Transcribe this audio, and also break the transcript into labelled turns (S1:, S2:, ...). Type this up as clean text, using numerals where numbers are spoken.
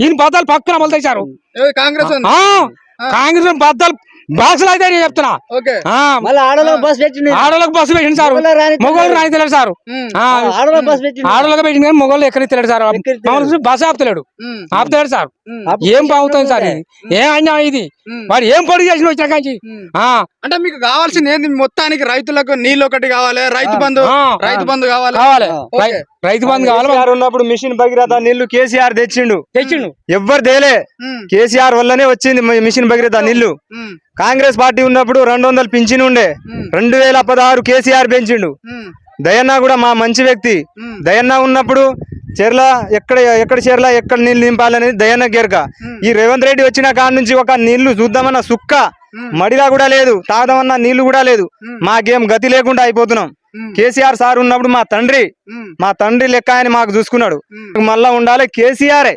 S1: ఈయన బద్దలు పక్కన అమలు చేశారు.
S2: కాంగ్రెస్
S1: కాంగ్రెస్ బద్దలు బాక్సులు అయితే నేను చెప్తున్నా.
S3: ఆడోళ్ళకి బస్
S1: పెట్టింది సార్, మొగోళ్ళు రాని తెలియదు సార్. ఆడోళ్ళకి పెట్టింది కానీ మొగోళ్ళు ఎక్కడికి తెలియదు సార్. Bus ఆపుతలేడు sir. ఏం బాగుతుంది సార్ ఇది? ఏం అన్యాయం ఇది? వాడు ఏం పొడి చేసిన వచ్చిన కాంచి.
S2: అంటే మీకు కావాల్సింది ఏంది? మొత్తానికి రైతులకు నీళ్ళు ఒకటి కావాలి, రైతు బంధు కావాలి.
S1: రైతు బంధు కావాలి.
S4: ఉన్నప్పుడు మిషన్ భగీరథ నీళ్లు కేసీఆర్ తెచ్చిండు. ఎవ్వరు తేలే, కేసీఆర్ వల్లనే వచ్చింది మిషన్ భగీరథ నీళ్లు. కాంగ్రెస్ పార్టీ ఉన్నప్పుడు 200 పింఛన్ ఉండే, 2016 కేసీఆర్ పెంచిండు. దయన్న కూడా మా మంచి వ్యక్తి. దయన్న ఉన్నప్పుడు చెర్ల ఎక్కడ చెర్ల ఎక్కడ నీళ్లు నింపాలనేది దయన్న గెరక. ఈ రేవంత్ రెడ్డి వచ్చిన కాడ నుంచి ఒక నీళ్లు చూద్దామన్న సుక్క మడిలా కూడా లేదు, తాగదామన్న నీళ్లు కూడా లేదు. మాకేం గతి లేకుండా అయిపోతున్నాం. కేసీఆర్ సార్ ఉన్నప్పుడు మా తండ్రి లెక్క ఆయన మాకు చూసుకున్నాడు. మళ్ళా ఉండాలి కేసీఆరే.